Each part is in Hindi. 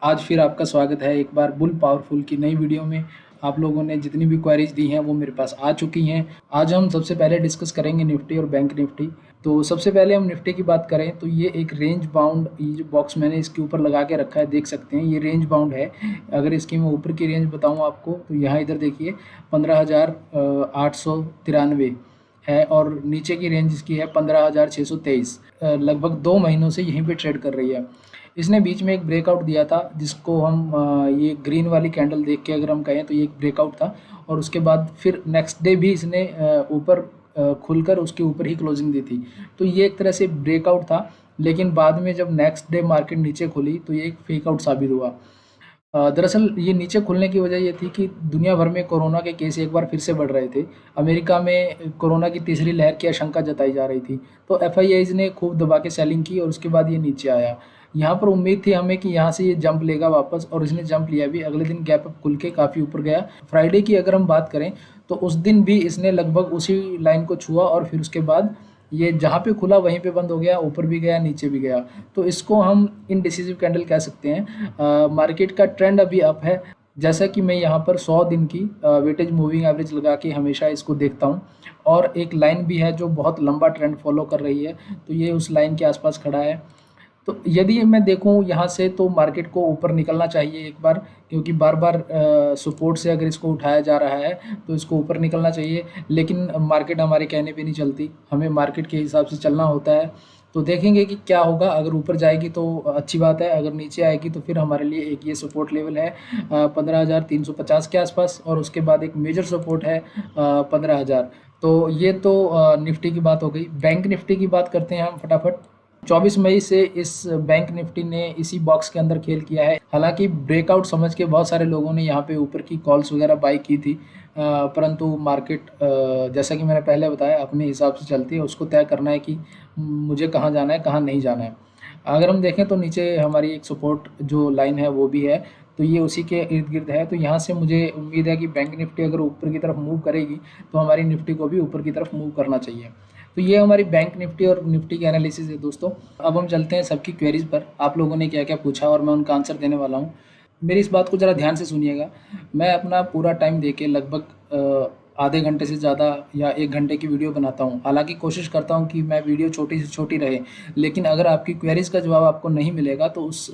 आज फिर आपका स्वागत है एक बार बुल पावरफुल की नई वीडियो में। आप लोगों ने जितनी भी क्वेरीज दी हैं वो मेरे पास आ चुकी हैं। आज हम सबसे पहले डिस्कस करेंगे निफ्टी और बैंक निफ्टी। तो सबसे पहले हम निफ्टी की बात करें तो ये एक रेंज बाउंड, ये जो बॉक्स मैंने इसके ऊपर लगा के रखा है देख सकते हैं, ये रेंज बाउंड है। अगर इसकी मैं ऊपर की रेंज बताऊँ आपको तो यहाँ इधर देखिए 15,893 है और नीचे की रेंज इसकी है 15,623। लगभग 2 महीनों से यहीं पे ट्रेड कर रही है। इसने बीच में एक ब्रेकआउट दिया था जिसको हम ये ग्रीन वाली कैंडल देख के अगर हम कहें तो ये एक ब्रेकआउट था, और उसके बाद फिर नेक्स्ट डे भी इसने ऊपर खुलकर उसके ऊपर ही क्लोजिंग दी थी। तो ये एक तरह से ब्रेकआउट था, लेकिन बाद में जब नेक्स्ट डे मार्केट नीचे खुली तो ये एक फेक आउट साबित हुआ। दरअसल ये नीचे खुलने की वजह ये थी कि दुनिया भर में कोरोना के केस एक बार फिर से बढ़ रहे थे। अमेरिका में कोरोना की तीसरी लहर की आशंका जताई जा रही थी, तो एफआईआईज ने खूब दबा के सेलिंग की और उसके बाद ये नीचे आया। यहाँ पर उम्मीद थी हमें कि यहाँ से ये जंप लेगा वापस, और इसने जंप लिया भी। अगले दिन गैप अप खुल के काफ़ी ऊपर गया। फ्राइडे की अगर हम बात करें तो उस दिन भी इसने लगभग उसी लाइन को छुआ और फिर उसके बाद ये जहाँ पे खुला वहीं पे बंद हो गया, ऊपर भी गया नीचे भी गया। तो इसको हम इनडिसिसिव कैंडल कह सकते हैं। मार्केट का ट्रेंड अभी अप है। जैसा कि मैं यहाँ पर 100 दिन की वेटेज मूविंग एवरेज लगा के हमेशा इसको देखता हूँ, और एक लाइन भी है जो बहुत लंबा ट्रेंड फॉलो कर रही है, तो ये उस लाइन के आसपास खड़ा है। तो यदि मैं देखूं यहाँ से तो मार्केट को ऊपर निकलना चाहिए एक बार, क्योंकि बार बार सपोर्ट से अगर इसको उठाया जा रहा है तो इसको ऊपर निकलना चाहिए। लेकिन मार्केट हमारे कहने पे नहीं चलती, हमें मार्केट के हिसाब से चलना होता है। तो देखेंगे कि क्या होगा। अगर ऊपर जाएगी तो अच्छी बात है, अगर नीचे आएगी तो फिर हमारे लिए एक ये सपोर्ट लेवल है 15,350 के आसपास, और उसके बाद एक मेजर सपोर्ट है 15,000। तो ये तो निफ्टी की बात हो गई। बैंक निफ्टी की बात करते हैं हम फटाफट। 24 मई से इस बैंक निफ्टी ने इसी बॉक्स के अंदर खेल किया है। हालांकि ब्रेकआउट समझ के बहुत सारे लोगों ने यहाँ पे ऊपर की कॉल्स वगैरह बाई की थी, परंतु मार्केट जैसा कि मैंने पहले बताया अपने हिसाब से चलती है। उसको तय करना है कि मुझे कहाँ जाना है कहाँ नहीं जाना है। अगर हम देखें तो नीचे हमारी एक सपोर्ट जो लाइन है वो भी है, तो ये उसी के इर्द गिर्द है। तो यहाँ से मुझे उम्मीद है कि बैंक निफ्टी अगर ऊपर की तरफ मूव करेगी तो हमारी निफ्टी को भी ऊपर की तरफ मूव करना चाहिए। तो ये हमारी बैंक निफ्टी और निफ्टी की एनालिसिस है दोस्तों। अब हम चलते हैं सबकी क्वेरीज पर। आप लोगों ने क्या क्या पूछा और मैं उनका आंसर देने वाला हूँ। मेरी इस बात को ज़रा ध्यान से सुनिएगा। मैं अपना पूरा टाइम देके लगभग आधे घंटे से ज़्यादा या 1 घंटे की वीडियो बनाता हूँ। हालांकि कोशिश करता हूँ कि मैं वीडियो छोटी से छोटी रहे, लेकिन अगर आपकी क्वेरीज़ का जवाब आपको नहीं मिलेगा तो उस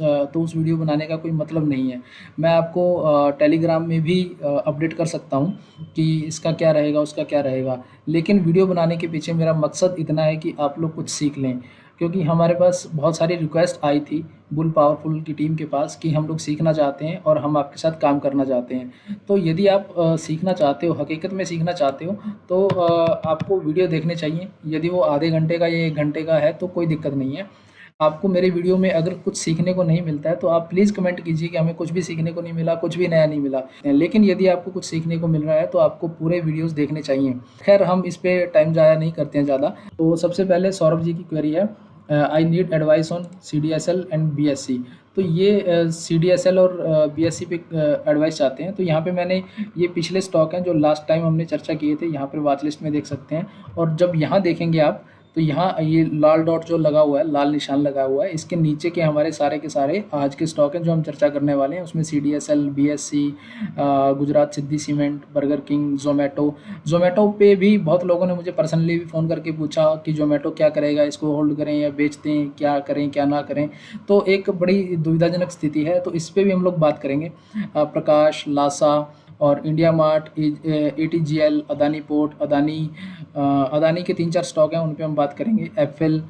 वीडियो बनाने का कोई मतलब नहीं है। मैं आपको टेलीग्राम में भी अपडेट कर सकता हूँ कि इसका क्या रहेगा उसका क्या रहेगा, लेकिन वीडियो बनाने के पीछे मेरा मकसद इतना है कि आप लोग कुछ सीख लें। क्योंकि हमारे पास बहुत सारी रिक्वेस्ट आई थी बुल पावरफुल की टीम के पास कि हम लोग सीखना चाहते हैं और हम आपके साथ काम करना चाहते हैं। तो यदि आप सीखना चाहते हो, हकीकत में सीखना चाहते हो, तो आपको वीडियो देखने चाहिए। यदि वो आधे घंटे का या 1 घंटे का है तो कोई दिक्कत नहीं है। आपको मेरे वीडियो में अगर कुछ सीखने को नहीं मिलता है तो आप प्लीज़ कमेंट कीजिए कि हमें कुछ भी सीखने को नहीं मिला, कुछ भी नया नहीं मिला। लेकिन यदि आपको कुछ सीखने को मिल रहा है तो आपको पूरे वीडियोस देखने चाहिए। खैर हम इस पे टाइम ज़ाया नहीं करते हैं ज़्यादा। तो सबसे पहले सौरभ जी की क्वेरी है, I need advice on CDSL and BSC। तो ये CDSL और BSC पे एडवाइस चाहते हैं। तो यहाँ पे मैंने ये पिछले स्टॉक हैं जो लास्ट टाइम हमने चर्चा किए थे, यहाँ पर वॉच लिस्ट में देख सकते हैं। और जब यहाँ देखेंगे आप तो यहाँ ये लाल डॉट जो लगा हुआ है, लाल निशान लगा हुआ है, इसके नीचे के हमारे सारे के सारे आज के स्टॉक हैं जो हम चर्चा करने वाले हैं। उसमें CDSL, BSC, गुजरात सिद्धि सीमेंट, बर्गर किंग, जोमेटो पे भी बहुत लोगों ने मुझे पर्सनली भी फ़ोन करके पूछा कि जोमेटो क्या करेगा, इसको होल्ड करें या बेच दें, क्या करें क्या ना करें। तो एक बड़ी दुविधाजनक स्थिति है, तो इस पर भी हम लोग बात करेंगे। प्रकाश, लासा और India mart, ATGL, Adani port, Adani के 3-4 स्टॉक हैं, उन पे हम बात करेंगे। FL,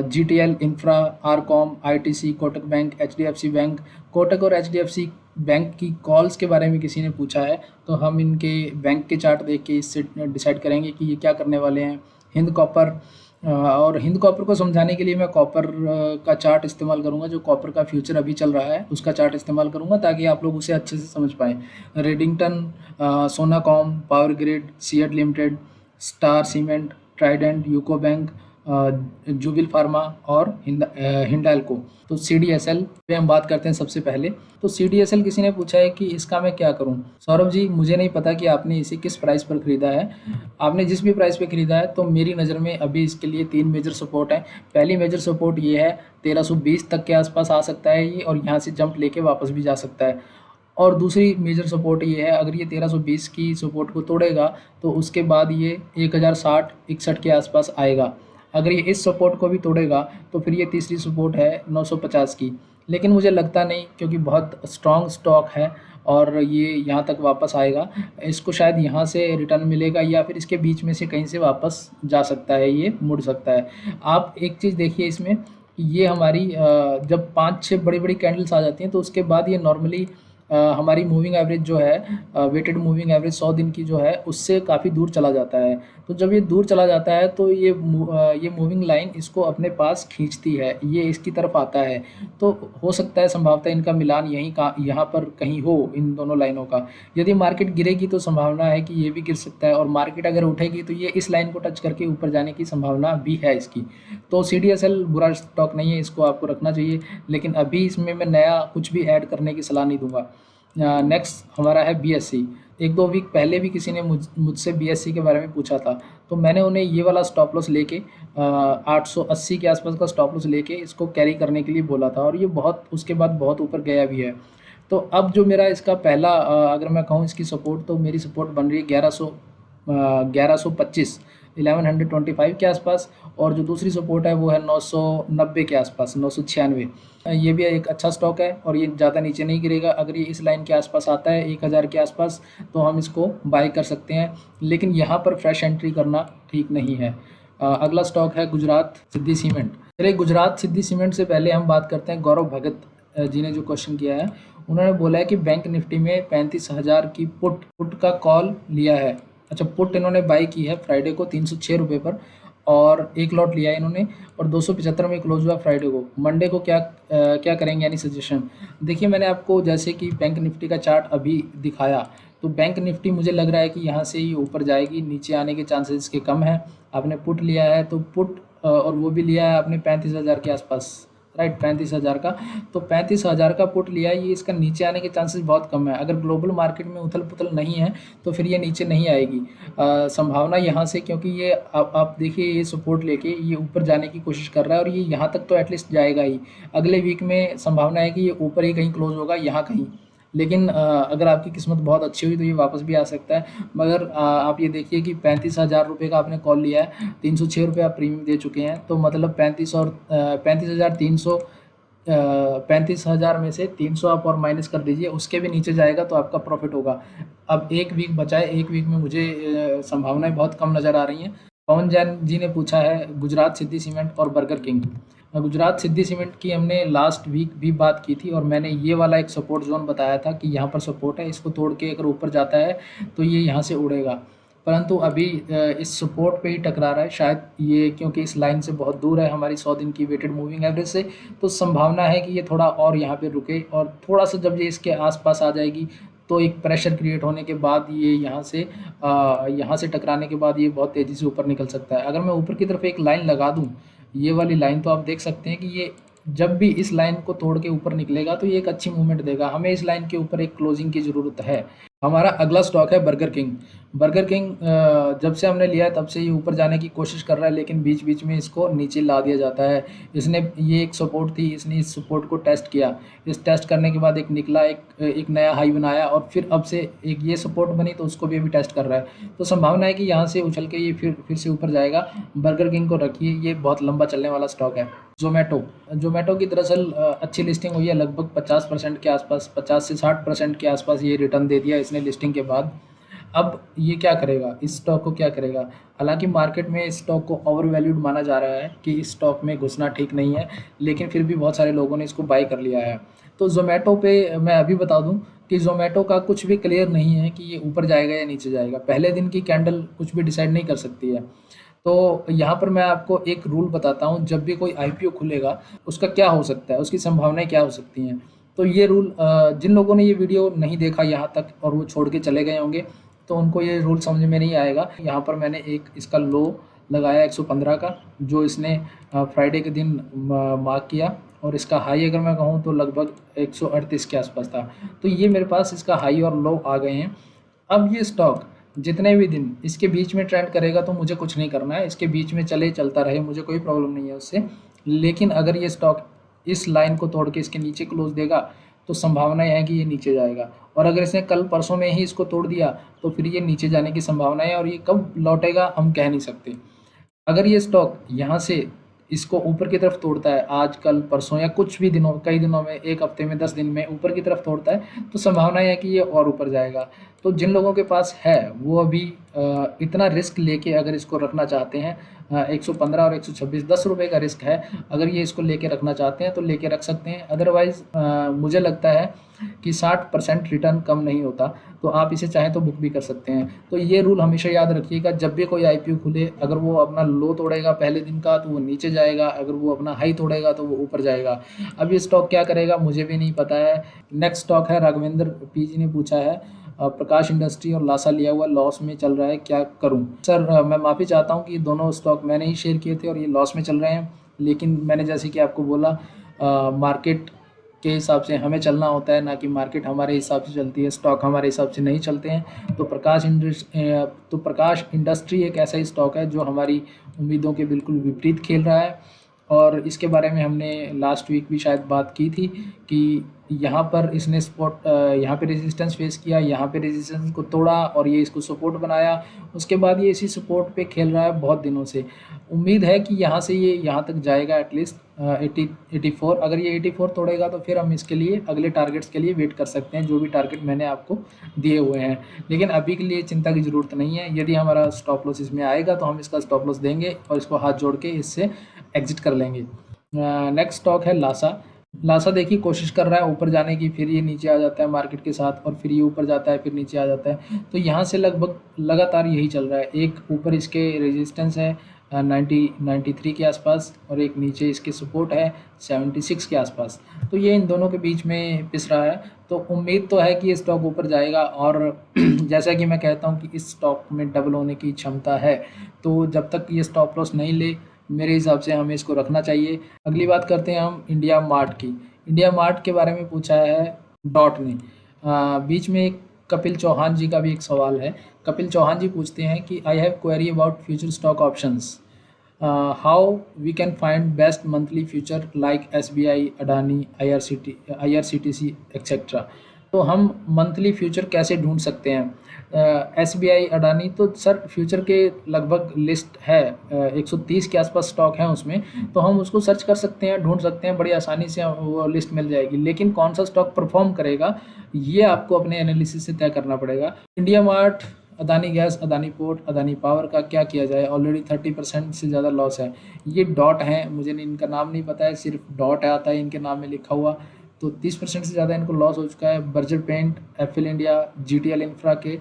GTL infra, RCom, ITC, Kotak bank, HDFC bank. Kotak और HDFC बैंक की कॉल्स के बारे में किसी ने पूछा है, तो हम इनके बैंक के चार्ट देख के इससे डिसाइड करेंगे कि ये क्या करने वाले हैं। हिंद कॉपर, और हिंद कॉपर को समझाने के लिए मैं कॉपर का चार्ट इस्तेमाल करूंगा। जो कॉपर का फ्यूचर अभी चल रहा है उसका चार्ट इस्तेमाल करूंगा ताकि आप लोग उसे अच्छे से समझ पाएँ। Redington, Sonacom, power grid, CEAT limited, Star Cement, Trident, UCO Bank, Jubilant Pharma और हिंडाल्को। तो CDSL पे हम बात करते हैं सबसे पहले। तो CDSL किसी ने पूछा है कि इसका मैं क्या करूं? सौरभ जी, मुझे नहीं पता कि आपने इसे किस प्राइस पर खरीदा है। आपने जिस भी प्राइस पे खरीदा है तो मेरी नज़र में अभी इसके लिए 3 मेजर सपोर्ट है। पहली मेजर सपोर्ट ये है 1320 तक के आसपास आ सकता है ये, और यहाँ से जंप लेके वापस भी जा सकता है। और दूसरी मेजर सपोर्ट ये है, अगर ये 1320 की सपोर्ट को तोड़ेगा तो उसके बाद ये 1060-61 के आसपास आएगा। अगर ये इस सपोर्ट को भी तोड़ेगा तो फिर ये तीसरी सपोर्ट है 950 की। लेकिन मुझे लगता नहीं, क्योंकि बहुत स्ट्रॉन्ग स्टॉक है और ये यहाँ तक वापस आएगा। इसको शायद यहाँ से रिटर्न मिलेगा या फिर इसके बीच में से कहीं से वापस जा सकता है, ये मुड़ सकता है। आप एक चीज़ देखिए इसमें, ये हमारी जब 5-6 बड़ी-बड़ी कैंडल्स आ जाती हैं तो उसके बाद ये नॉर्मली हमारी मूविंग एवरेज जो है, वेटेड मूविंग एवरेज 100 दिन की जो है, उससे काफ़ी दूर चला जाता है। तो जब ये दूर चला जाता है तो ये मूविंग लाइन इसको अपने पास खींचती है, ये इसकी तरफ आता है। तो हो सकता है संभवतः इनका मिलान यहीं का यहाँ पर कहीं हो, इन दोनों लाइनों का। यदि मार्केट गिरेगी तो संभावना है कि ये भी गिर सकता है, और मार्केट अगर उठेगी तो ये इस लाइन को टच करके ऊपर जाने की संभावना भी है इसकी। तो CDSL बुरा स्टॉक नहीं है, इसको आपको रखना चाहिए, लेकिन अभी इसमें मैं नया कुछ भी ऐड करने की सलाह नहीं दूंगा। नेक्स्ट हमारा है BSC। 1-2 वीक पहले भी किसी ने मुझसे BSC के बारे में पूछा था, तो मैंने उन्हें ये वाला स्टॉप लॉस लेके 880 के आसपास का स्टॉप लॉस लेके इसको कैरी करने के लिए बोला था, और ये बहुत उसके बाद बहुत ऊपर गया भी है। तो अब जो मेरा इसका पहला अगर मैं कहूँ इसकी सपोर्ट, तो मेरी सपोर्ट बन रही है 1125 1125 के आसपास, और जो दूसरी सपोर्ट है वो है 990 के आसपास, 996। ये भी एक अच्छा स्टॉक है और ये ज़्यादा नीचे नहीं गिरेगा। अगर ये इस लाइन के आसपास आता है 1000 के आसपास, तो हम इसको बाय कर सकते हैं, लेकिन यहाँ पर फ्रेश एंट्री करना ठीक नहीं है। अगला स्टॉक है गुजरात सिद्धि सीमेंट। चलिए, गुजरात सिद्धि सीमेंट से पहले हम बात करते हैं गौरव भगत जी ने जो क्वेश्चन किया है। उन्होंने बोला है कि बैंक निफ्टी में 35,000 की पुट का कॉल लिया है। अच्छा, पुट इन्होंने बाई की है फ्राइडे को 306 रुपये पर, और एक लॉट लिया है इन्होंने, और 275 में क्लोज हुआ फ्राइडे को। मंडे को क्या करेंगे, यानी सजेशन। देखिए, मैंने आपको जैसे कि बैंक निफ्टी का चार्ट अभी दिखाया, तो बैंक निफ्टी मुझे लग रहा है कि यहाँ से ही ऊपर जाएगी, नीचे आने के चांसेस इसके कम है। आपने पुट लिया है तो पुट, और वो भी लिया है आपने 35,000 के आसपास, राइट, 35,000 का। तो 35,000 का पुट लिया है, ये इसका नीचे आने के चांसेस बहुत कम है। अगर ग्लोबल मार्केट में उथल पुथल नहीं है तो फिर ये नीचे नहीं आएगी। संभावना यहाँ से, क्योंकि ये आप देखिए, ये सपोर्ट लेके ये ऊपर जाने की कोशिश कर रहा है, और ये यहाँ तक तो एटलीस्ट जाएगा ही। अगले वीक में संभावना है कि ये ऊपर ही कहीं क्लोज होगा, यहाँ कहीं। लेकिन अगर आपकी किस्मत बहुत अच्छी हुई तो ये वापस भी आ सकता है। मगर आप ये देखिए कि 35,000 रुपये का आपने कॉल लिया है, 306 रुपये आप प्रीमियम दे चुके हैं, तो मतलब 35,300, 35,000 में से 300 आप और माइनस कर दीजिए, उसके भी नीचे जाएगा तो आपका प्रॉफिट होगा। अब एक वीक बचा है, एक वीक में मुझे संभावनाएं बहुत कम नज़र आ रही हैं। पवन जैन जी ने पूछा है गुजरात सिद्धि सीमेंट और बर्गर किंग। गुजरात सिद्धि सीमेंट की हमने लास्ट वीक भी बात की थी, और मैंने ये वाला एक सपोर्ट जोन बताया था कि यहाँ पर सपोर्ट है, इसको तोड़ के अगर ऊपर जाता है तो ये यहाँ से उड़ेगा। परंतु अभी इस सपोर्ट पे ही टकरा रहा है शायद ये, क्योंकि इस लाइन से बहुत दूर है हमारी 100 दिन की वेटेड मूविंग एवरेज से। तो संभावना है कि ये थोड़ा और यहाँ पे रुके, और थोड़ा सा जब ये इसके आसपास आ जाएगी तो एक प्रेशर क्रिएट होने के बाद ये यहाँ से टकराने के बाद ये बहुत तेज़ी से ऊपर निकल सकता है। अगर मैं ऊपर की तरफ एक लाइन लगा दूँ, ये वाली लाइन, तो आप देख सकते हैं कि ये जब भी इस लाइन को तोड़ के ऊपर निकलेगा तो ये एक अच्छी मूवमेंट देगा। हमें इस लाइन के ऊपर एक क्लोजिंग की ज़रूरत है। हमारा अगला स्टॉक है बर्गर किंग। बर्गर किंग जब से हमने लिया है तब से ये ऊपर जाने की कोशिश कर रहा है, लेकिन बीच बीच में इसको नीचे ला दिया जाता है। इसने ये एक सपोर्ट थी, इसने इस सपोर्ट को टेस्ट किया, इस टेस्ट करने के बाद एक निकला, एक नया हाई बनाया, और फिर अब से एक ये सपोर्ट बनी तो उसको भी अभी टेस्ट कर रहा है। तो संभावना है कि यहाँ से उछल के ये फिर से ऊपर जाएगा। बर्गर किंग को रखिए, ये बहुत लंबा चलने वाला स्टॉक है। जोमेटो की दरअसल अच्छी लिस्टिंग हुई है, लगभग 50% के आसपास, 50 से 60% के आसपास ये रिटर्न दे दिया इसने लिस्टिंग के बाद। अब ये क्या करेगा, इस स्टॉक को क्या करेगा? हालांकि मार्केट में इस स्टॉक को ओवर वैल्यूड माना जा रहा है कि इस स्टॉक में घुसना ठीक नहीं है, लेकिन फिर भी बहुत सारे लोगों ने इसको बाई कर लिया है। तो जोमेटो पे मैं अभी बता दूं कि जोमेटो का कुछ भी क्लियर नहीं है कि ये ऊपर जाएगा या नीचे जाएगा। पहले दिन की कैंडल कुछ भी डिसाइड नहीं कर सकती है। तो यहाँ पर मैं आपको एक रूल बताता हूँ, जब भी कोई IPO खुलेगा उसका क्या हो सकता है, उसकी संभावनाएं क्या हो सकती हैं। तो ये रूल, जिन लोगों ने ये वीडियो नहीं देखा यहाँ तक और वो छोड़ के चले गए होंगे, तो उनको ये रूल समझ में नहीं आएगा। यहाँ पर मैंने एक इसका लो लगाया 115 का, जो इसने फ्राइडे के दिन मार्क किया, और इसका हाई अगर मैं कहूँ तो लगभग 138 के आसपास था। तो ये मेरे पास इसका हाई और लो आ गए हैं। अब ये स्टॉक जितने भी दिन इसके बीच में ट्रेंड करेगा तो मुझे कुछ नहीं करना है, इसके बीच में चले चलता रहे, मुझे कोई प्रॉब्लम नहीं है उससे। लेकिन अगर ये स्टॉक इस लाइन को तोड़ के इसके नीचे क्लोज देगा तो संभावना है कि ये नीचे जाएगा, और अगर इसने कल परसों में ही इसको तोड़ दिया तो फिर ये नीचे जाने की संभावना है, और ये कब लौटेगा हम कह नहीं सकते। अगर ये स्टॉक यहाँ से इसको ऊपर की तरफ तोड़ता है, आज कल परसों या कुछ भी दिनों, कई दिनों में, एक हफ्ते में, 10 दिन में ऊपर की तरफ तोड़ता है, तो संभावना है कि ये और ऊपर जाएगा। तो जिन लोगों के पास है वो अभी इतना रिस्क लेके अगर इसको रखना चाहते हैं, 115 और 126 ₹10 का रिस्क है, अगर ये इसको लेके रखना चाहते हैं तो लेके रख सकते हैं। अदरवाइज़ मुझे लगता है कि 60% रिटर्न कम नहीं होता, तो आप इसे चाहें तो बुक भी कर सकते हैं। तो ये रूल हमेशा याद रखिएगा, जब भी कोई आईपीओ खुले, अगर वो अपना लो तोड़ेगा पहले दिन का तो वो नीचे जाएगा, अगर वो अपना हाई तोड़ेगा तो वो ऊपर जाएगा। अब ये स्टॉक क्या करेगा मुझे भी नहीं पता है। नेक्स्ट स्टॉक है, राघवेंद्र पीजी ने पूछा है, प्रकाश इंडस्ट्री और लासा लिया हुआ लॉस में चल रहा है, क्या करूं? सर मैं माफ़ी चाहता हूं कि दोनों स्टॉक मैंने ही शेयर किए थे और ये लॉस में चल रहे हैं, लेकिन मैंने जैसे कि आपको बोला, मार्केट के हिसाब से हमें चलना होता है, ना कि मार्केट हमारे हिसाब से चलती है, स्टॉक हमारे हिसाब से नहीं चलते हैं। तो प्रकाश इंडस्ट्री एक ऐसा ही स्टॉक है जो हमारी उम्मीदों के बिल्कुल विपरीत खेल रहा है, और इसके बारे में हमने लास्ट वीक भी शायद बात की थी कि यहाँ पर इसने यहाँ पे रेजिस्टेंस फेस किया, यहाँ पे रेजिस्टेंस को तोड़ा और ये इसको सपोर्ट बनाया, उसके बाद ये इसी सपोर्ट पे खेल रहा है बहुत दिनों से। उम्मीद है कि यहाँ से ये यहाँ तक जाएगा एटलीस्ट 84। अगर ये 84 तोड़ेगा तो फिर हम इसके लिए अगले टारगेट्स के लिए वेट कर सकते हैं, जो भी टारगेट मैंने आपको दिए हुए हैं। लेकिन अभी के लिए चिंता की ज़रूरत नहीं है, यदि हमारा स्टॉप लॉस इसमें आएगा तो हम इसका स्टॉप लॉस देंगे और इसको हाथ जोड़ के इससे एग्जिट कर लेंगे। नेक्स्ट स्टॉक है लासा। लासा देखिए कोशिश कर रहा है ऊपर जाने की, फिर ये नीचे आ जाता है मार्केट के साथ, और फिर ये ऊपर जाता है, फिर नीचे आ जाता है। तो यहाँ से लगभग लगातार यही चल रहा है। एक ऊपर इसके रेजिस्टेंस है 93 के आसपास, और एक नीचे इसके सपोर्ट है 76 के आसपास। तो ये इन दोनों के बीच में पिस रहा है। तो उम्मीद तो है कि ये स्टॉक ऊपर जाएगा, और जैसा कि मैं कहता हूँ कि इस स्टॉक में डबल होने की क्षमता है, तो जब तक ये स्टॉप लॉस नहीं ले, मेरे हिसाब से हमें इसको रखना चाहिए। अगली बात करते हैं हम इंडिया मार्ट की। इंडिया मार्ट के बारे में पूछा है डॉट ने। बीच में एक कपिल चौहान जी का भी एक सवाल है। कपिल चौहान जी पूछते हैं कि I have query about future stock options, how we can find best monthly future like SBI, Adani, IRCTC etcetera. तो हम मंथली फ्यूचर कैसे ढूंढ सकते हैं? एसबीआई, अडानी, तो सर फ्यूचर के लगभग लिस्ट है, 130 के आसपास स्टॉक हैं उसमें, तो हम उसको सर्च कर सकते हैं, ढूंढ सकते हैं, बड़ी आसानी से वो लिस्ट मिल जाएगी। लेकिन कौन सा स्टॉक परफॉर्म करेगा ये आपको अपने एनालिसिस से तय करना पड़ेगा। India mart, Adani gas, Adani port, Adani power का क्या किया जाए? ऑलरेडी 30% से ज़्यादा लॉस है। ये डॉट हैं, मुझे इनका नाम नहीं पता है, सिर्फ डॉट आता है इनके नाम में लिखा हुआ। तो 30% से ज़्यादा इनको लॉस हो चुका है। Berger paint, Affle India, GTL infra के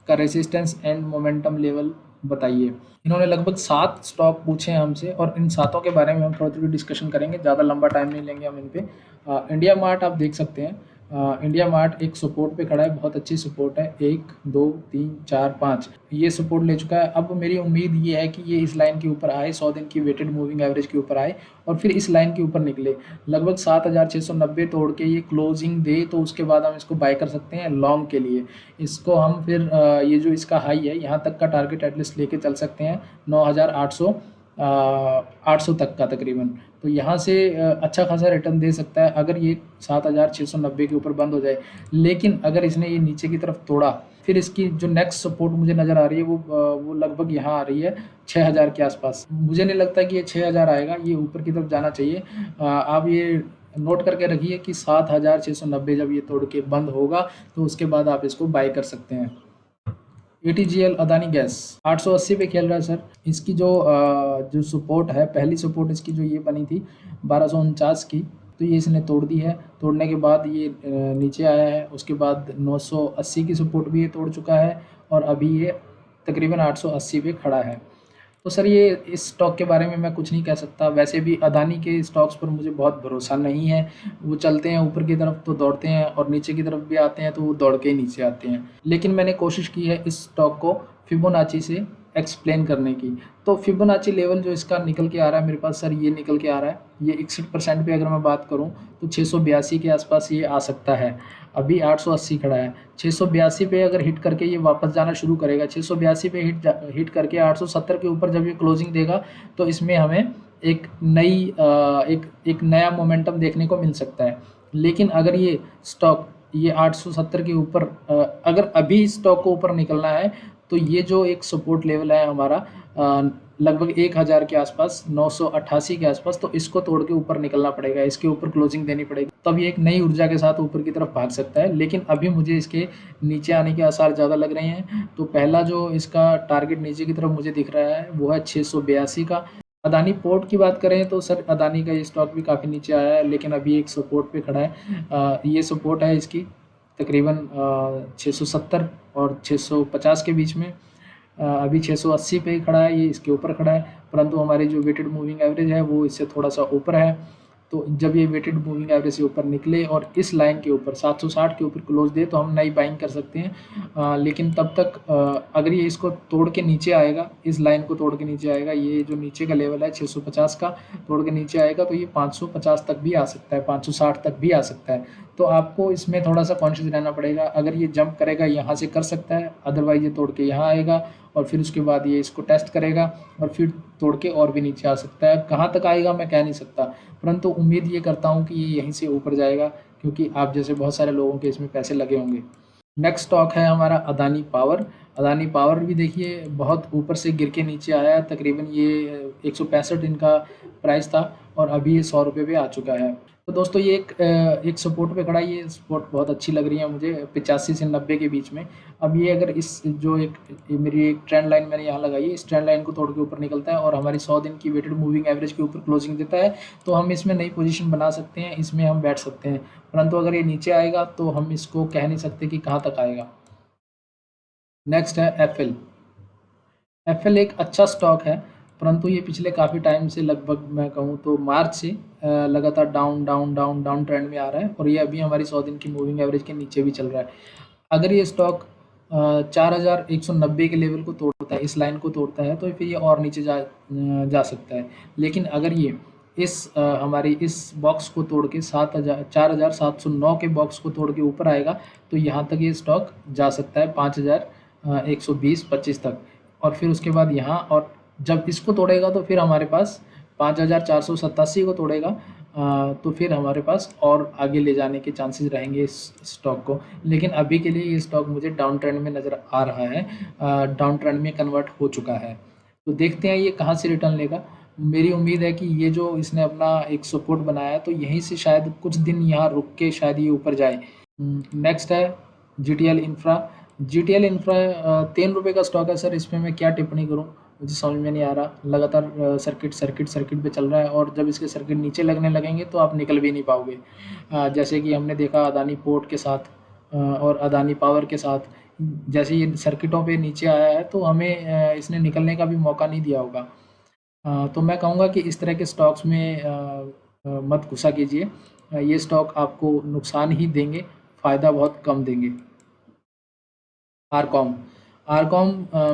का रेसिस्टेंस एंड मोमेंटम लेवल बताइए। इन्होंने लगभग 7 स्टॉक पूछे हैं हमसे, और इन 7 के बारे में हम थोड़ी थोड़ी डिस्कशन करेंगे, ज़्यादा लंबा टाइम नहीं लेंगे हम इन पे। इंडिया मार्ट आप देख सकते हैं, इंडिया मार्ट एक सपोर्ट पे खड़ा है, बहुत अच्छी सपोर्ट है, 1 2 3 4 5 ये सपोर्ट ले चुका है। अब मेरी उम्मीद ये है कि ये इस लाइन के ऊपर आए, 100 दिन की वेटेड मूविंग एवरेज के ऊपर आए, और फिर इस लाइन के ऊपर निकले, लगभग 7690 तोड़ के ये क्लोजिंग दे, तो उसके बाद हम इसको बाय कर सकते हैं लॉन्ग के लिए। इसको हम फिर ये जो इसका हाई है यहाँ तक का टारगेट एटलीस्ट लेके चल सकते हैं, 9800 तक का तकरीबन। तो यहाँ से अच्छा खासा रिटर्न दे सकता है अगर ये 7690 के ऊपर बंद हो जाए। लेकिन अगर इसने ये नीचे की तरफ तोड़ा, फिर इसकी जो नेक्स्ट सपोर्ट मुझे नज़र आ रही है वो लगभग यहाँ आ रही है 6000 के आसपास। मुझे नहीं लगता कि ये 6000 आएगा, ये ऊपर की तरफ जाना चाहिए। आप ये नोट करके रखिए कि 7690 जब ये तोड़ के बंद होगा तो उसके बाद आप इसको बाय कर सकते हैं। एटीजीएल अदानी गैस 880 पे खेल रहा है सर। इसकी जो सपोर्ट है, पहली सपोर्ट इसकी जो ये बनी थी 1249 की, तो ये इसने तोड़ दी है। तोड़ने के बाद ये नीचे आया है, उसके बाद 980 की सपोर्ट भी ये तोड़ चुका है, और अभी ये तकरीबन 880 पे खड़ा है। तो सर ये इस स्टॉक के बारे में मैं कुछ नहीं कह सकता। वैसे भी अदानी के स्टॉक्स पर मुझे बहुत भरोसा नहीं है। वो चलते हैं ऊपर की तरफ तो दौड़ते हैं, और नीचे की तरफ भी आते हैं तो वो दौड़ के ही नीचे आते हैं। लेकिन मैंने कोशिश की है इस स्टॉक को फिबोनाची से एक्सप्लेन करने की। तो फिबोनाची लेवल जो इसका निकल के आ रहा है मेरे पास सर, ये निकल के आ रहा है, ये 61% पे अगर मैं बात करूँ तो 682 के आसपास ये आ सकता है। अभी 880 खड़ा है, 682 पे अगर हिट करके ये वापस जाना शुरू करेगा, 682 पे हिट करके 870 के ऊपर जब ये क्लोजिंग देगा तो इसमें हमें एक नई एक नया मोमेंटम देखने को मिल सकता है। लेकिन अगर ये स्टॉक ये 870 के ऊपर अगर अभी स्टॉक को ऊपर निकलना है तो ये जो एक सपोर्ट लेवल है हमारा लगभग 1000 के आसपास, 988 के आसपास, तो इसको तोड़ के ऊपर निकलना पड़ेगा, इसके ऊपर क्लोजिंग देनी पड़ेगी, तब ये एक नई ऊर्जा के साथ ऊपर की तरफ भाग सकता है। लेकिन अभी मुझे इसके नीचे आने के आसार ज़्यादा लग रहे हैं। तो पहला जो इसका टारगेट नीचे की तरफ मुझे दिख रहा है वो है 682 का। अदानी पोर्ट की बात करें तो सर अदानी का ये स्टॉक भी काफ़ी नीचे आया है, लेकिन अभी एक सपोर्ट पे खड़ा है। ये सपोर्ट है इसकी तकरीबन 670 और 650 के बीच में। अभी 680 पे ही खड़ा है, ये इसके ऊपर खड़ा है, परंतु हमारी जो वेटेड मूविंग एवरेज है वो इससे थोड़ा सा ऊपर है। तो जब ये वेटेड मूविंग एवरेज से ऊपर निकले और इस लाइन के ऊपर 760 के ऊपर क्लोज दे तो हम नई बाइंग कर सकते हैं। लेकिन तब तक अगर ये इसको तोड़ के नीचे आएगा, इस लाइन को तोड़ के नीचे आएगा, ये जो नीचे का लेवल है 650 का तोड़ के नीचे आएगा तो ये 550 तक भी आ सकता है, 560 तक भी आ सकता है। तो आपको इसमें थोड़ा सा कॉन्शियस रहना पड़ेगा। अगर ये जंप करेगा यहाँ से कर सकता है, अदरवाइज ये तोड़ के यहाँ आएगा और फिर उसके बाद ये इसको टेस्ट करेगा और फिर तोड़ के और भी नीचे आ सकता है। कहाँ तक आएगा मैं कह नहीं सकता, परंतु उम्मीद ये करता हूँ कि ये यहीं से ऊपर जाएगा, क्योंकि आप जैसे बहुत सारे लोगों के इसमें पैसे लगे होंगे। नेक्स्ट स्टॉक है हमारा अदानी पावर। अदानी पावर भी देखिए बहुत ऊपर से गिर के नीचे आया है, तकरीबन ये 165 इनका प्राइस था और अभी ये 100 रुपये पे आ चुका है। तो दोस्तों ये एक सपोर्ट पे खड़ा है, ये सपोर्ट बहुत अच्छी लग रही है मुझे 85 से 90 के बीच में। अब ये अगर इस जो मेरी एक ट्रेंड लाइन मैंने यहाँ लगाई है, इस ट्रेंड लाइन को तोड़ के ऊपर निकलता है और हमारी 100 दिन की वेटेड मूविंग एवरेज के ऊपर क्लोजिंग देता है तो हम इसमें नई पोजीशन बना सकते हैं, इसमें हम बैठ सकते हैं। परंतु अगर ये नीचे आएगा तो हम इसको कह नहीं सकते कि कहाँ तक आएगा। नेक्स्ट है एफएल। एफएल एक अच्छा स्टॉक है, परंतु ये पिछले काफ़ी टाइम से, लगभग मैं कहूँ तो मार्च से लगातार down down down down trend में आ रहा है और ये अभी हमारी 100 दिन की मूविंग एवरेज के नीचे भी चल रहा है। अगर ये स्टॉक 4190 के लेवल को तोड़ता है, इस लाइन को तोड़ता है, तो फिर ये और नीचे जा सकता है। लेकिन अगर ये हमारी इस बॉक्स को तोड़ के 4709 के बॉक्स को तोड़ के ऊपर आएगा तो यहाँ तक ये स्टॉक जा सकता है 5120-25 तक, और फिर उसके बाद यहाँ, और जब इसको तोड़ेगा तो फिर हमारे पास 5487 को तोड़ेगा तो फिर हमारे पास और आगे ले जाने के चांसेस रहेंगे इस स्टॉक को। लेकिन अभी के लिए ये स्टॉक मुझे डाउन ट्रेंड में नज़र आ रहा है, डाउन ट्रेंड में कन्वर्ट हो चुका है। तो देखते हैं ये कहाँ से रिटर्न लेगा। मेरी उम्मीद है कि ये जो इसने अपना एक सपोर्ट बनाया है तो यहीं से शायद कुछ दिन यहाँ रुक के शायद ये ऊपर जाए। नेक्स्ट है जीटीएल इंफ्रा। जीटीएल इंफ्रा 3 रुपये का स्टॉक है सर, इसमें मैं क्या टिप्पणी करूँ मुझे समझ में नहीं आ रहा। लगातार सर्किट पे चल रहा है और जब इसके सर्किट नीचे लगने लगेंगे तो आप निकल भी नहीं पाओगे। जैसे कि हमने देखा अदानी पोर्ट के साथ और अदानी पावर के साथ, जैसे ये सर्किटों पे नीचे आया है तो हमें इसने निकलने का भी मौका नहीं दिया होगा। तो मैं कहूँगा कि इस तरह के स्टॉक्स में मत घुसा कीजिए, ये स्टॉक आपको नुकसान ही देंगे, फ़ायदा बहुत कम देंगे। आरकॉम। आरकॉम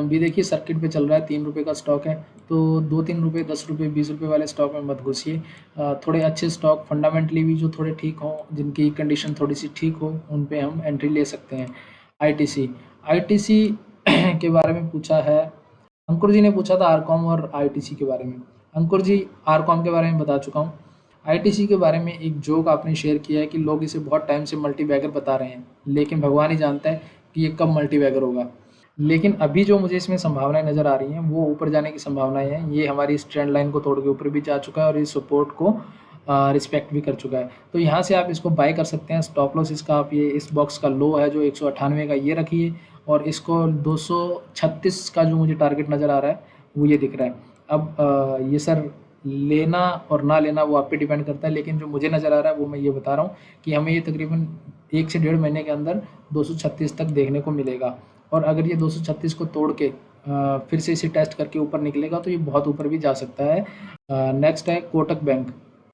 भी देखिए सर्किट पे चल रहा है, 3 रुपये का स्टॉक है, तो 2-3 रुपये, 10 रुपये, 20 रुपये वाले स्टॉक में मत घुसिए। थोड़े अच्छे स्टॉक फंडामेंटली भी जो थोड़े ठीक हों, जिनकी कंडीशन थोड़ी सी ठीक हो, उन पे हम एंट्री ले सकते हैं। आईटीसी। आईटीसी के बारे में पूछा है अंकुर जी ने, पूछा था आरकॉम और आईटीसी के बारे में। अंकुर जी आरकॉम के बारे में बता चुका हूँ। आईटीसी के बारे में एक जोक आपने शेयर किया है कि लोग इसे बहुत टाइम से मल्टी बैगर बता रहे हैं, लेकिन भगवान ही जानता है कि ये कब मल्टी बैगर होगा। लेकिन अभी जो मुझे इसमें संभावनाएं नज़र आ रही हैं वो ऊपर जाने की संभावनाएं हैं। ये हमारी इस ट्रेंड लाइन को तोड़ के ऊपर भी जा चुका है और इस सपोर्ट को रिस्पेक्ट भी कर चुका है, तो यहाँ से आप इसको बाय कर सकते हैं। स्टॉप लॉस इसका आप ये इस बॉक्स का लो है जो 198 का, ये रखिए, और इसको 236 का जो मुझे टारगेट नज़र आ रहा है वो ये दिख रहा है। अब ये सर लेना और ना लेना वो आप पे डिपेंड करता है, लेकिन जो मुझे नज़र आ रहा है वो मैं ये बता रहा हूँ कि हमें ये तकरीबन 1 से 1.5 महीने के अंदर 236 तक देखने को मिलेगा। और अगर ये 236 को तोड़ के फिर से इसे टेस्ट करके ऊपर निकलेगा तो ये बहुत ऊपर भी जा सकता है। नेक्स्ट है कोटक बैंक।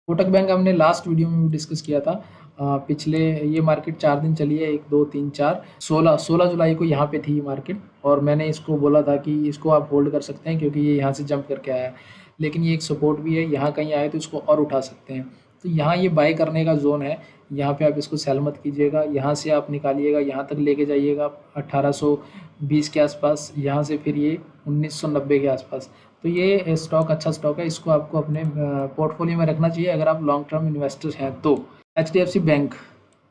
कोटक बैंक हमने लास्ट वीडियो में भी डिस्कस किया था। पिछले ये मार्केट 4 दिन चली है, 1 2 3 4 16 जुलाई को यहाँ पे थी ये मार्केट, और मैंने इसको बोला था कि इसको आप होल्ड कर सकते हैं क्योंकि ये यहाँ से जंप करके आया है, लेकिन ये एक सपोर्ट भी है, यहाँ कहीं आए तो इसको और उठा सकते हैं। तो यहाँ ये बाय करने का ज़ोन है, यहाँ पे आप इसको सेल मत कीजिएगा, यहाँ से आप निकालिएगा, यहाँ तक लेके जाइएगा 1820 के आसपास, यहाँ से फिर ये 1990 के आसपास। तो ये स्टॉक अच्छा स्टॉक है, इसको आपको अपने पोर्टफोलियो में रखना चाहिए अगर आप लॉन्ग टर्म इन्वेस्टर्स हैं तो। एचडीएफसी बैंक,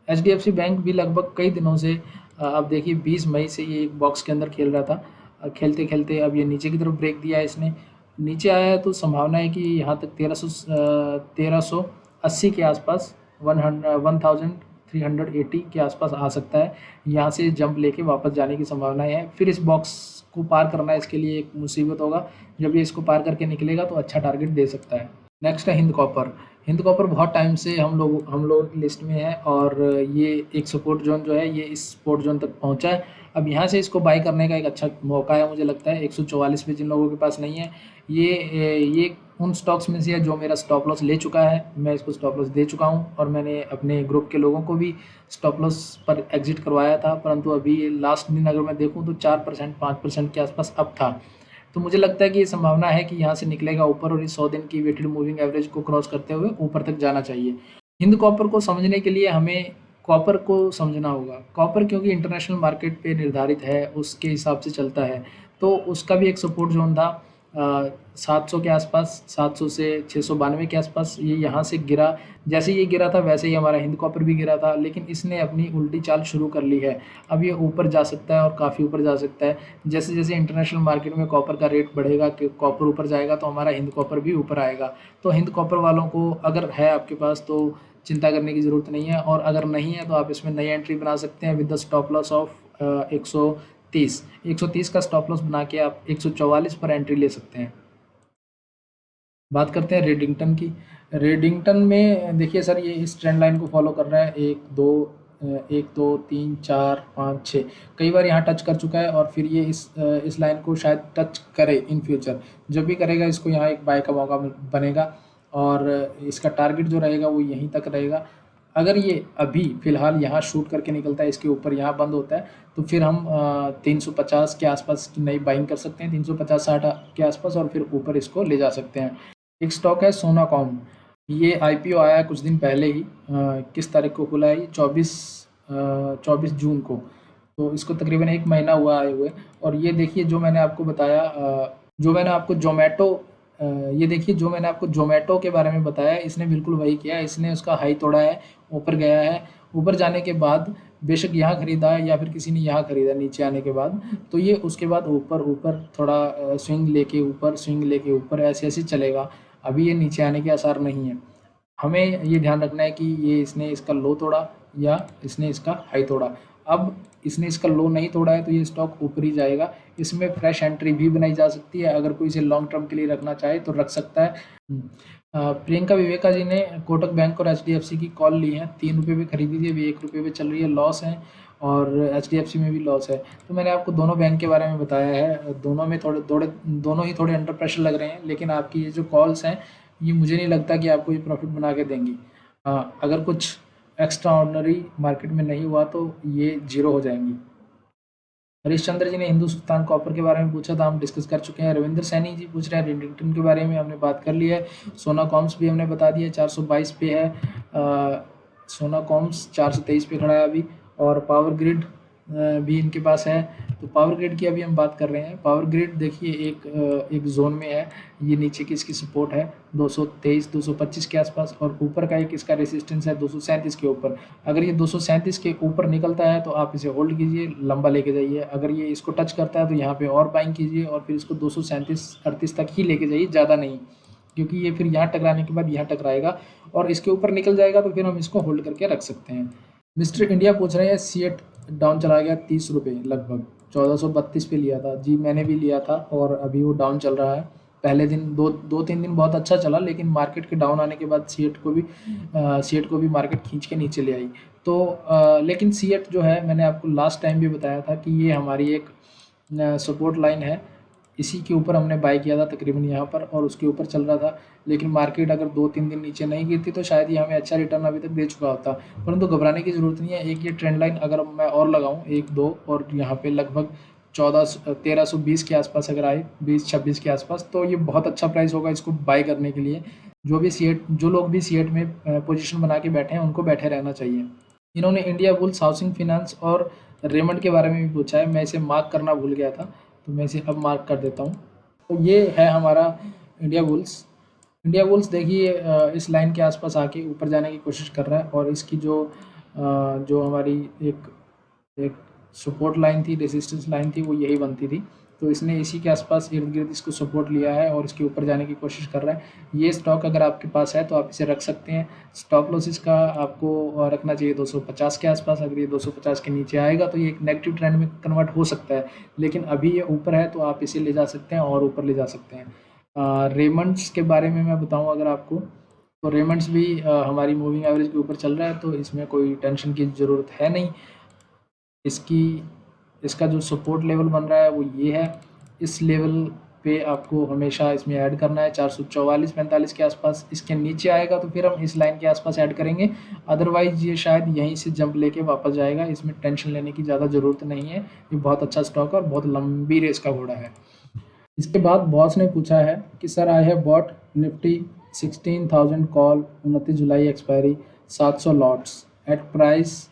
एचडीएफसी बैंक भी लगभग कई दिनों से आप देखिए 20 मई से ये एक बॉक्स के अंदर खेल रहा था, खेलते खेलते अब ये नीचे की तरफ ब्रेक दिया है इसने, नीचे आया है तो संभावना है कि यहाँ तक 1380 के आसपास 1380 के आसपास आ सकता है, यहाँ से जंप लेके वापस जाने की संभावनाएं है। फिर इस बॉक्स को पार करना इसके लिए एक मुसीबत होगा, जब ये इसको पार करके निकलेगा तो अच्छा टारगेट दे सकता है। नेक्स्ट है हिंद कॉपर। हिंद कॉपर बहुत टाइम से हम लोगों की लिस्ट में है, और ये एक सपोर्ट जोन जो है ये इस सपोर्ट जोन तक पहुंचा है। अब यहाँ से इसको बाय करने का एक अच्छा मौका है मुझे लगता है, 144 पे जिन लोगों के पास नहीं है, ये उन स्टॉक्स में से है जो मेरा स्टॉप लॉस ले चुका है, मैं इसको स्टॉप लॉस दे चुका हूँ, और मैंने अपने ग्रुप के लोगों को भी स्टॉप लॉस पर एग्जिट करवाया था, परंतु अभी लास्ट दिन अगर मैं देखूँ तो 4% 5% के आसपास अप था। तो मुझे लगता है कि ये संभावना है कि यहाँ से निकलेगा ऊपर, और इस 100 दिन की वेटेड मूविंग एवरेज को क्रॉस करते हुए ऊपर तक जाना चाहिए। हिंद कॉपर को समझने के लिए हमें कॉपर को समझना होगा। कॉपर क्योंकि इंटरनेशनल मार्केट पे निर्धारित है, उसके हिसाब से चलता है, तो उसका भी एक सपोर्ट जोन था 700 के आसपास, 700 से 692 के आसपास। ये यहाँ से गिरा, जैसे ये गिरा था वैसे ही हमारा हिंद कॉपर भी गिरा था, लेकिन इसने अपनी उल्टी चाल शुरू कर ली है। अब ये ऊपर जा सकता है और काफ़ी ऊपर जा सकता है। जैसे जैसे इंटरनेशनल मार्केट में कॉपर का रेट बढ़ेगा, कि कॉपर ऊपर जाएगा, तो हमारा हिंद कॉपर भी ऊपर आएगा। तो हिंद कॉपर वालों को अगर है आपके पास तो चिंता करने की ज़रूरत नहीं है, और अगर नहीं है तो आप इसमें नई एंट्री बना सकते हैं with the stop loss of 130 का स्टॉप लॉस बना के आप 144 पर एंट्री ले सकते हैं। बात करते हैं रेडिंगटन की। रेडिंगटन में देखिए सर, ये इस ट्रेंड लाइन को फॉलो कर रहा है, 1 2 3 4 5 6, कई बार यहाँ टच कर चुका है, और फिर ये इस लाइन को शायद टच करे इन फ्यूचर। जब भी करेगा इसको यहाँ एक बाय का मौका बनेगा, और इसका टारगेट जो रहेगा वो यहीं तक रहेगा। अगर ये अभी फ़िलहाल यहाँ शूट करके निकलता है, इसके ऊपर यहाँ बंद होता है, तो फिर हम 350 के आसपास की नई बाइंग कर सकते हैं, 350-60 के आसपास, और फिर ऊपर इसको ले जा सकते हैं। एक स्टॉक है सोनाकॉम, ये आईपीओ आया कुछ दिन पहले ही, किस तारीख को खुला है, ये 24 जून को, तो इसको तकरीबन 1 महीना हुआ आए हुए। और ये देखिए जो मैंने आपको बताया, जो मैंने आपको ये देखिए जो मैंने आपको जोमेटो के बारे में बताया, इसने बिल्कुल वही किया, इसने उसका हाई तोड़ा है, ऊपर गया है, ऊपर जाने के बाद बेशक यहाँ खरीदा है या फिर किसी ने यहाँ खरीदा नीचे आने के बाद, तो ये उसके बाद ऊपर ऊपर थोड़ा स्विंग लेके ऊपर ऐसे ऐसे चलेगा। अभी ये नीचे आने के आसार नहीं है। हमें ये ध्यान रखना है कि ये इसने इसका लो तोड़ा या इसने इसका हाई तोड़ा। अब इसने इसका लो नहीं तोड़ा है तो ये स्टॉक ऊपर ही जाएगा। इसमें फ्रेश एंट्री भी बनाई जा सकती है, अगर कोई इसे लॉन्ग टर्म के लिए रखना चाहे तो रख सकता है। प्रियंका विवेका जी ने कोटक बैंक और एचडीएफसी की कॉल ली है, 3 रुपये पे खरीदी थी, अभी 1 रुपये पे चल रही है, लॉस है, और एचडीएफसी में भी लॉस है। तो मैंने आपको दोनों बैंक के बारे में बताया है, दोनों ही थोड़े अंडर प्रेशर लग रहे हैं, लेकिन आपकी ये जो कॉल्स हैं ये मुझे नहीं लगता कि आपको ये प्रॉफिट बना के देंगी। अगर कुछ एक्स्ट्रा ऑर्डिनरी मार्केट में नहीं हुआ तो ये जीरो हो जाएंगी। हरीश चंद्र जी ने हिंदुस्तान कॉपर के बारे में पूछा था, हम डिस्कस कर चुके हैं। रविंद्र सैनी जी पूछ रहे हैं रेडिंगटन के बारे में, हमने बात कर ली है। सोना कॉम्स भी हमने बता दिया, 422 पे है। सोना कॉम्स 423 पे खड़ा है अभी, और पावर ग्रिड भी इनके पास है। तो पावर ग्रिड की अभी हम बात कर रहे हैं। पावर ग्रिड देखिए एक जोन में है, ये नीचे की इसकी सपोर्ट है 223 225 के आसपास, और ऊपर का एक इसका रेसिस्टेंस है 237 के ऊपर। अगर ये 237 के ऊपर निकलता है तो आप इसे होल्ड कीजिए, लंबा लेके जाइए। अगर ये इसको टच करता है तो यहाँ पे और बाइंग कीजिए, और फिर इसको 237-38 तक ही लेके जाइए, ज़्यादा नहीं, क्योंकि ये फिर यहाँ टकराने के बाद यहाँ टकराएगा, और इसके ऊपर निकल जाएगा तो फिर हम इसको होल्ड करके रख सकते हैं। मिस्टर इंडिया पूछ रहे हैं सीएट डाउन चला गया 30 रुपये, लगभग 1432 पे लिया था जी, मैंने भी लिया था, और अभी वो डाउन चल रहा है। पहले दिन 2-3 दिन बहुत अच्छा चला, लेकिन मार्केट के डाउन आने के बाद सीएट को भी मार्केट खींच के नीचे ले आई। तो लेकिन सीएट जो है, मैंने आपको लास्ट टाइम भी बताया था कि ये हमारी एक सपोर्ट लाइन है, इसी के ऊपर हमने बाय किया था तकरीबन यहाँ पर, और उसके ऊपर चल रहा था। लेकिन मार्केट अगर 2-3 दिन नीचे नहीं गिरती तो शायद ये हमें अच्छा रिटर्न अभी तक दे चुका होता। परंतु घबराने की ज़रूरत नहीं है। एक ये ट्रेंड लाइन अगर मैं और लगाऊँ 1-2, और यहाँ पे लगभग 1320 के आसपास अगर आए, 20-26 के आसपास, तो ये बहुत अच्छा प्राइस होगा इसको बाय करने के लिए। जो लोग भी सी में पोजीशन बना के बैठे हैं उनको बैठे रहना चाहिए। इन्होंने इंडिया बुल्स, हाउसिंग फाइनेंस और रेमंड के बारे में भी पूछा है। मैं इसे मार्क करना भूल गया था, तो मैं इसे अब मार्क कर देता हूँ। तो ये है हमारा इंडिया बुल्स। इंडिया बुल्स देखिए इस लाइन के आसपास आके ऊपर जाने की कोशिश कर रहा है, और इसकी जो हमारी एक एक सपोर्ट लाइन थी, रेजिस्टेंस लाइन थी, वो यही बनती थी। तो इसने इसी के आसपास इर्द-गिर्द इसको सपोर्ट लिया है और इसके ऊपर जाने की कोशिश कर रहा है। ये स्टॉक अगर आपके पास है तो आप इसे रख सकते हैं। स्टॉप लॉस इसका आपको रखना चाहिए 250 के आसपास। अगर ये 250 के नीचे आएगा तो ये एक नेगेटिव ट्रेंड में कन्वर्ट हो सकता है, लेकिन अभी ये ऊपर है तो आप इसे ले जा सकते हैं और ऊपर ले जा सकते हैं। रेमंड्स के बारे में मैं बताऊँ अगर आपको, तो रेमंड्स भी हमारी मूविंग एवरेज के ऊपर चल रहा है, तो इसमें कोई टेंशन की ज़रूरत है नहीं। इसकी इसका जो सपोर्ट लेवल बन रहा है वो ये है। इस लेवल पे आपको हमेशा इसमें ऐड करना है 444-45 के आसपास। इसके नीचे आएगा तो फिर हम इस लाइन के आसपास ऐड करेंगे, अदरवाइज ये शायद यहीं से जंप लेके वापस जाएगा। इसमें टेंशन लेने की ज़्यादा ज़रूरत नहीं है। ये बहुत अच्छा स्टॉक है और बहुत लंबी रेस का घोड़ा है। इसके बाद बॉस ने पूछा है कि sir I have bought Nifty 16,000 call 29 July expiry 700 lots at price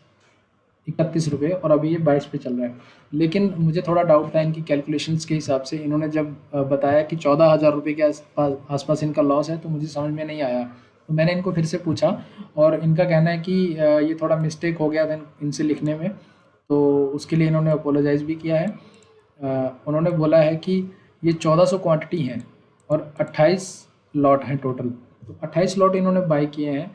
31 रुपये, और अभी ये 22 पे चल रहा है। लेकिन मुझे थोड़ा डाउट था इनकी कैलकुलेशंस के हिसाब से। इन्होंने जब बताया कि 14,000 रुपये के आसपास इनका लॉस है, तो मुझे समझ में नहीं आया। तो मैंने इनको फिर से पूछा, और इनका कहना है कि ये थोड़ा मिस्टेक हो गया था इनसे लिखने में, तो उसके लिए इन्होंने अपोलोजाइज़ भी किया है। उन्होंने बोला है कि ये 1400 क्वांटिटी हैं और 28 लॉट हैं टोटल। तो 28 लॉट इन्होंने बाय किए हैं,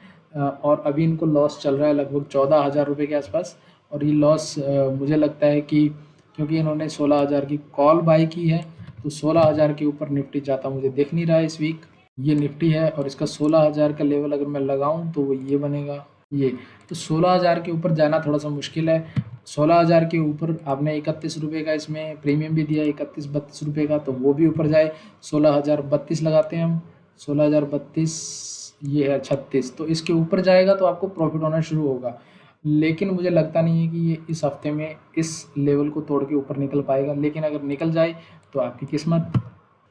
और अभी इनको लॉस चल रहा है लगभग 14,000 रुपये के आसपास। और ये लॉस मुझे लगता है कि क्योंकि इन्होंने 16,000 की कॉल बाय की है, तो 16,000 के ऊपर निफ्टी जाता मुझे दिख नहीं रहा है इस वीक। ये निफ्टी है और इसका 16,000 का लेवल अगर मैं लगाऊं तो वो ये बनेगा, ये। तो 16,000 के ऊपर जाना थोड़ा सा मुश्किल है। 16,000 के ऊपर आपने 31 रुपये का इसमें प्रीमियम भी दिया, 31-32 रुपये का, तो वो भी ऊपर जाए। 16,032 लगाते हैं हम, 16,032, ये है 36, तो इसके ऊपर जाएगा तो आपको प्रॉफिट होना शुरू होगा। लेकिन मुझे लगता नहीं है कि ये इस हफ्ते में इस लेवल को तोड़ के ऊपर निकल पाएगा, लेकिन अगर निकल जाए तो आपकी किस्मत।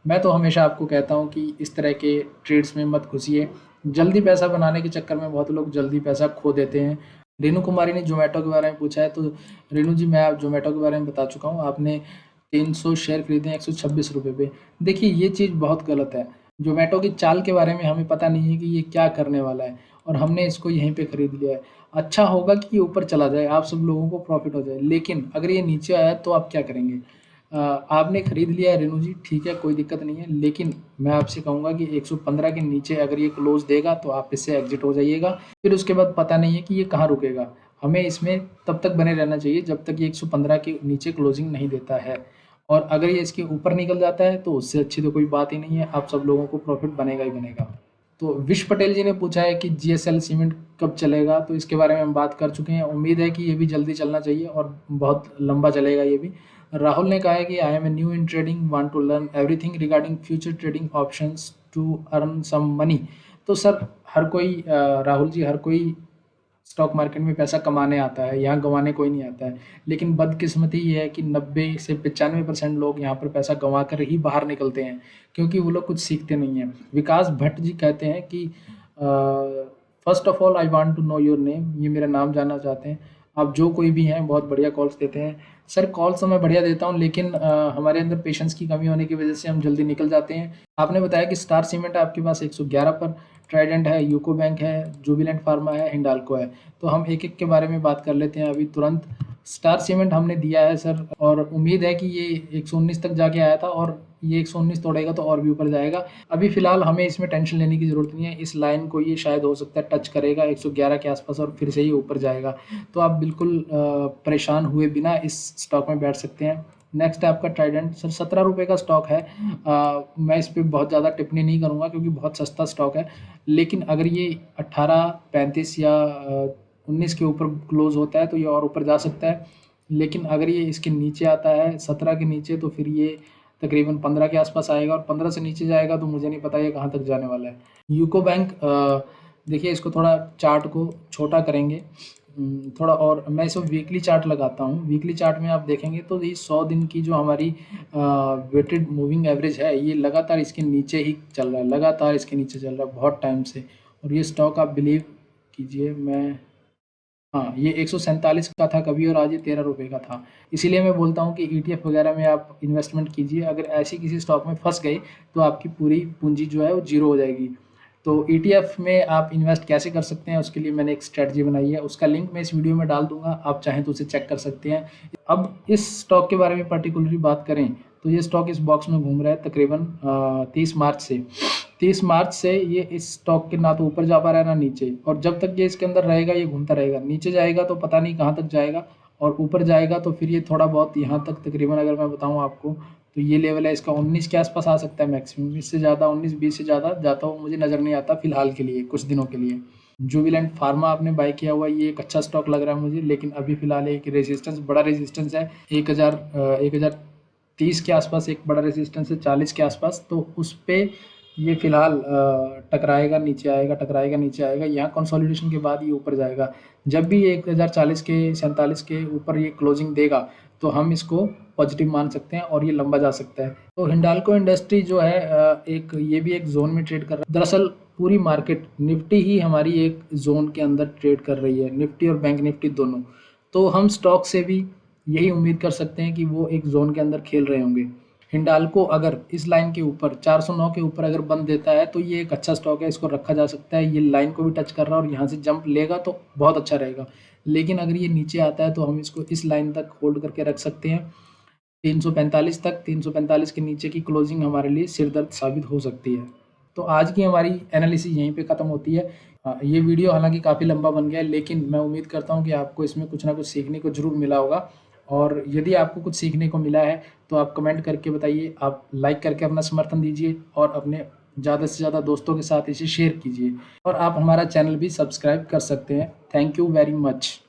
मैं तो हमेशा आपको कहता हूँ कि इस तरह के ट्रेड्स में मत घुसिए। जल्दी पैसा बनाने के चक्कर में बहुत लोग जल्दी पैसा खो देते हैं। रेणु कुमारी ने जोमेटो के बारे में पूछा है, तो रेणु जी मैं आप जोमेटो के बारे में बता चुका हूँ। आपने 300 शेयर खरीदे हैं 126 रुपये पे। देखिए ये चीज़ बहुत गलत है। जोमेटो की चाल के बारे में हमें पता नहीं है कि ये क्या करने वाला है, और हमने इसको यहीं पे खरीद लिया है। अच्छा होगा कि ये ऊपर चला जाए, आप सब लोगों को प्रॉफिट हो जाए, लेकिन अगर ये नीचे आया तो आप क्या करेंगे? आपने खरीद लिया है रेणु जी, ठीक है, कोई दिक्कत नहीं है, लेकिन मैं आपसे कहूँगा कि 115 के नीचे अगर ये क्लोज देगा तो आप इससे एग्जिट हो जाइएगा। फिर उसके बाद पता नहीं है कि ये कहाँ रुकेगा। हमें इसमें तब तक बने रहना चाहिए जब तक ये 115 के नीचे क्लोजिंग नहीं देता है, और अगर ये इसके ऊपर निकल जाता है तो उससे अच्छी तो कोई बात ही नहीं है, आप सब लोगों को प्रॉफिट बनेगा ही बनेगा। तो विश पटेल जी ने पूछा है कि जीएसएल सीमेंट कब चलेगा, तो इसके बारे में हम बात कर चुके हैं। उम्मीद है कि ये भी जल्दी चलना चाहिए और बहुत लंबा चलेगा ये भी। राहुल ने कहा है कि I am a new in trading, want to learn everything regarding future trading options to earn some money. तो सर हर कोई राहुल जी, हर कोई स्टॉक मार्केट में पैसा कमाने आता है, यहाँ गंवाने कोई नहीं आता है। लेकिन बदकिस्मती ये है कि 90 से 95% लोग यहाँ पर पैसा गंवा कर ही बाहर निकलते हैं, क्योंकि वो लोग कुछ सीखते नहीं हैं। विकास भट्ट जी कहते हैं कि first of all I want to know your name, ये मेरा नाम जानना चाहते हैं। आप जो कोई भी हैं बहुत बढ़िया कॉल्स देते हैं। सर कॉल्स तो मैं बढ़िया देता हूँ, लेकिन हमारे अंदर पेशेंस की कमी होने की वजह से हम जल्दी निकल जाते हैं। आपने बताया कि स्टार सीमेंट है आपके पास 111 पर, ट्राइडेंट है, यूको बैंक है, जुबिलेंट फार्मा है, हिंडाल्को है। तो हम एक-एक के बारे में बात कर लेते हैं अभी तुरंत। स्टार सीमेंट हमने दिया है सर, और उम्मीद है कि ये 119 तक जाके आया था, और ये 119 तोड़ेगा तो और भी ऊपर जाएगा। अभी फ़िलहाल हमें इसमें टेंशन लेने की ज़रूरत नहीं है। इस लाइन को ये शायद हो सकता है टच करेगा 111 के आसपास और फिर से ही ऊपर जाएगा। तो आप बिल्कुल परेशान हुए बिना इस स्टॉक में बैठ सकते हैं। नेक्स्ट है आपका ट्राइडेंट सर, 17 रुपये का स्टॉक है। मैं इस पे बहुत ज़्यादा टिप्पणी नहीं करूँगा क्योंकि बहुत सस्ता स्टॉक है, लेकिन अगर ये 18.35 या 19 के ऊपर क्लोज़ होता है तो ये और ऊपर जा सकता है। लेकिन अगर ये इसके नीचे आता है 17 के नीचे, तो फिर ये तकरीबन 15 के आसपास आएगा, और 15 से नीचे जाएगा तो मुझे नहीं पता ये कहाँ तक जाने वाला है। यूको बैंक, देखिए इसको थोड़ा चार्ट को छोटा करेंगे थोड़ा, और मैं इसको वीकली चार्ट लगाता हूँ। वीकली चार्ट में आप देखेंगे तो ये 100 दिन की जो हमारी वेटेड मूविंग एवरेज है, ये लगातार इसके नीचे ही चल रहा है, लगातार इसके नीचे चल रहा है बहुत टाइम से। और ये स्टॉक आप बिलीव कीजिए, मैं हाँ, ये 147 का था कभी, और आज ये 13 रुपये का था। इसीलिए मैं बोलता हूँ कि ईटीएफ वगैरह में आप इन्वेस्टमेंट कीजिए। अगर ऐसी किसी स्टॉक में फंस गए तो आपकी पूरी पूंजी जो है वो जीरो हो जाएगी। तो ईटीएफ में आप इन्वेस्ट कैसे कर सकते हैं, उसके लिए मैंने एक स्ट्रेटजी बनाई है, उसका लिंक मैं इस वीडियो में डाल दूंगा, आप चाहें तो उसे चेक कर सकते हैं। अब इस स्टॉक के बारे में पर्टिकुलरली बात करें तो ये स्टॉक इस बॉक्स में घूम रहा है तकरीबन 30 मार्च से। 30 मार्च से ये इस स्टॉक के ना तो ऊपर जा पा रहा है ना नीचे, और जब तक ये इसके अंदर रहेगा ये घूमता रहेगा। नीचे जाएगा तो पता नहीं कहाँ तक जाएगा, और ऊपर जाएगा तो फिर ये थोड़ा बहुत यहाँ तक, तकरीबन अगर मैं बताऊँ आपको तो ये लेवल है इसका 19 के आसपास आ सकता है मैक्सिमम। इससे ज़्यादा 19-20 से ज़्यादा जाता हुआ मुझे नज़र नहीं आता फिलहाल के लिए, कुछ दिनों के लिए। जुबिलेंट फार्मा आपने बाय किया हुआ, ये एक अच्छा स्टॉक लग रहा है मुझे, लेकिन अभी फिलहाल एक रेजिस्टेंस, बड़ा रेजिस्टेंस है 1030 के आसपास, एक बड़ा रेजिस्टेंस है 40 के आसपास। तो उस पर ये फिलहाल टकराएगा, नीचे आएगा, टकराएगा, नीचे आएगा। यहाँ कंसोलिडेशन के बाद ये ऊपर जाएगा। जब भी ये 1040 के 47 के ऊपर ये क्लोजिंग देगा तो हम इसको पॉजिटिव मान सकते हैं और ये लंबा जा सकता है। तो हिंडाल्को इंडस्ट्री जो है एक ये भी एक जोन में ट्रेड कर रहा है। दरअसल पूरी मार्केट, निफ्टी ही हमारी एक जोन के अंदर ट्रेड कर रही है, निफ्टी और बैंक निफ्टी दोनों। तो हम स्टॉक से भी यही उम्मीद कर सकते हैं कि वो एक जोन के अंदर खेल रहे होंगे। हिंडाल्को अगर इस लाइन के ऊपर 409 के ऊपर अगर बंद देता है तो ये एक अच्छा स्टॉक है, इसको रखा जा सकता है। ये लाइन को भी टच कर रहा है और यहाँ से जंप लेगा तो बहुत अच्छा रहेगा। लेकिन अगर ये नीचे आता है तो हम इसको इस लाइन तक होल्ड करके रख सकते हैं 345 तक। 345 के नीचे की क्लोजिंग हमारे लिए सिरदर्द साबित हो सकती है। तो आज की हमारी एनालिसिस यहीं पे ख़त्म होती है। ये वीडियो हालांकि काफ़ी लंबा बन गया है, लेकिन मैं उम्मीद करता हूँ कि आपको इसमें कुछ ना कुछ सीखने को ज़रूर मिला होगा। और यदि आपको कुछ सीखने को मिला है तो आप कमेंट करके बताइए, आप लाइक करके अपना समर्थन दीजिए, और अपने ज़्यादा से ज़्यादा दोस्तों के साथ इसे शेयर कीजिए, और आप हमारा चैनल भी सब्सक्राइब कर सकते हैं। Thank you very much.